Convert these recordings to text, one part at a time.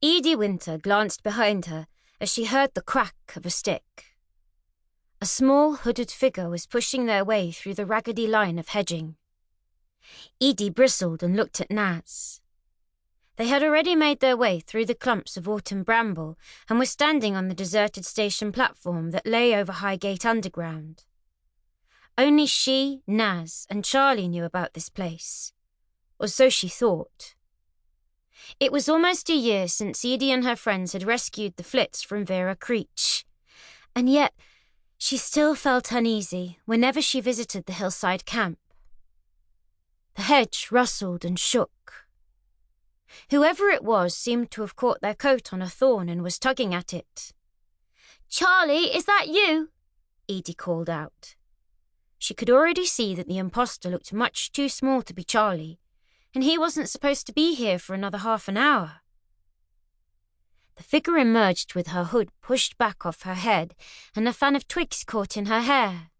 Edie Winter glanced behind her as she heard the crack of a stick. A small hooded figure was pushing their way through the raggedy line of hedging. Edie bristled and looked at Naz. They had already made their way through the clumps of autumn bramble and were standing on the deserted station platform that lay over Highgate Underground. Only she, Naz, and Charlie knew about this place, or so she thought. It was almost a year since Edie and her friends had rescued the Flits from Vera Creech, and yet she still felt uneasy whenever she visited the hillside camp. The hedge rustled and shook. Whoever it was seemed to have caught their coat on a thorn and was tugging at it. "Charlie, is that you?" Edie called out. She could already see that the imposter looked much too small to be Charlie, and he wasn't supposed to be here for another half an hour. The figure emerged with her hood pushed back off her head and a fan of twigs caught in her hair.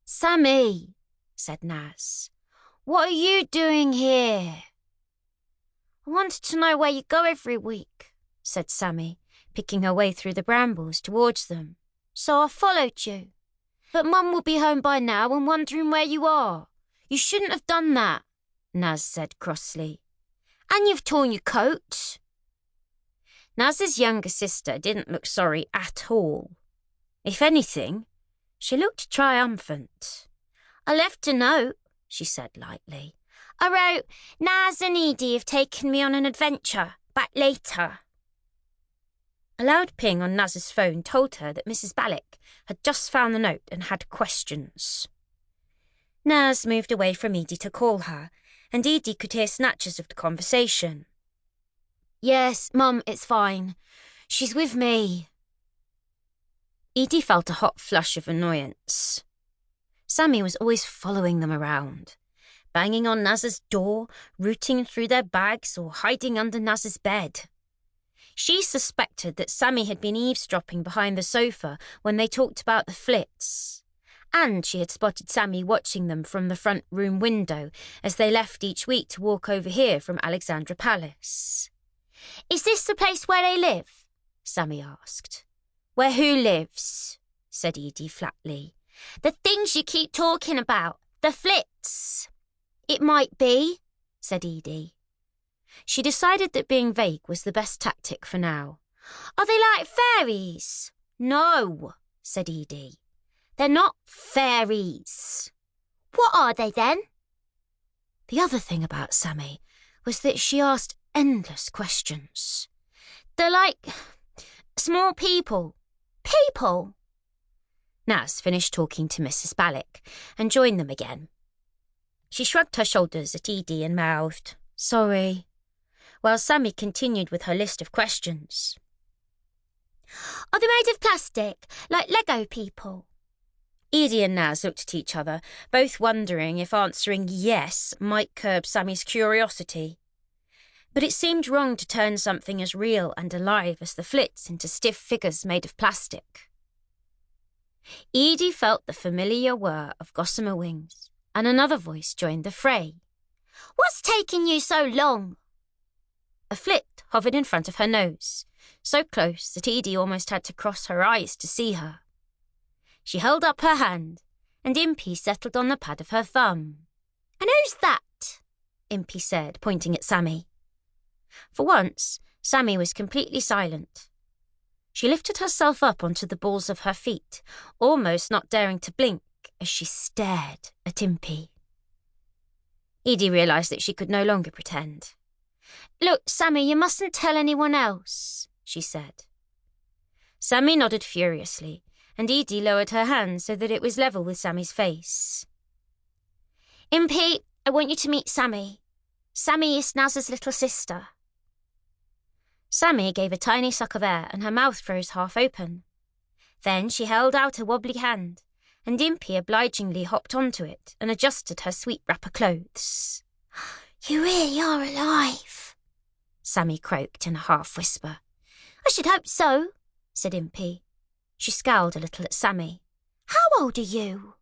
"Sami," said Naz, "what are you doing here?" "I wanted to know where you go every week," said Sami, picking her way through the brambles towards them. "So I followed you. But Mum will be home by now and wondering where you are. You shouldn't have done that," Naz said crossly. "And you've torn your coat." Naz's younger sister didn't look sorry at all. If anything, she looked triumphant. "I left a note," she said lightly. "I wrote, 'Naz and Edie have taken me on an adventure. Back later.'" A loud ping on Naz's phone told her that Mrs. Ballock had just found the note and had questions. Naz moved away from Edie to call her, and Edie could hear snatches of the conversation. "Yes, Mum, it's fine. She's with me." Edie felt a hot flush of annoyance. Sami was always following them around, banging on Naz's door, rooting through their bags, or hiding under Naz's bed. She suspected that Sami had been eavesdropping behind the sofa when they talked about the Flits, and she had spotted Sami watching them from the front room window as they left each week to walk over here from Alexandra Palace. "Is this the place where they live?" Sami asked. "Where who lives?" said Edie flatly. "The things you keep talking about, the Flits." "It might be," said Edie. She decided that being vague was the best tactic for now. "Are they like fairies?" "No," said Edie. "They're not fairies." "What are they then?" The other thing about Sami was that she asked endless questions. "They're like small people." "People?" Naz finished talking to Mrs. Ballock and joined them again. She shrugged her shoulders at Edie and mouthed, "Sorry," while Sami continued with her list of questions. "Are they made of plastic, like Lego people?" Edie and Naz looked at each other, both wondering if answering yes might curb Sami's curiosity. But it seemed wrong to turn something as real and alive as the Flits into stiff figures made of plastic. Edie felt the familiar whir of gossamer wings, and another voice joined the fray. "What's taking you so long?" A Flit hovered in front of her nose, so close that Edie almost had to cross her eyes to see her. She held up her hand, and Impy settled on the pad of her thumb. "And who's that?" Impy said, pointing at Sami. For once, Sami was completely silent. She lifted herself up onto the balls of her feet, almost not daring to blink as she stared at Impy. Edie realised that she could no longer pretend. "Look, Sami, you mustn't tell anyone else," she said. Sami nodded furiously, and Edie lowered her hand so that it was level with Sami's face. "Impy, I want you to meet Sami. Sami is Naz's little sister." Sami gave a tiny suck of air and her mouth froze half open. Then she held out a wobbly hand, and Impy obligingly hopped onto it and adjusted her sweet wrapper clothes. "You really are alive," Sami croaked in a half-whisper. "I should hope so," said Impy. She scowled a little at Sami. "How old are you?"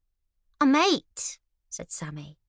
"I'm 8," said Sami.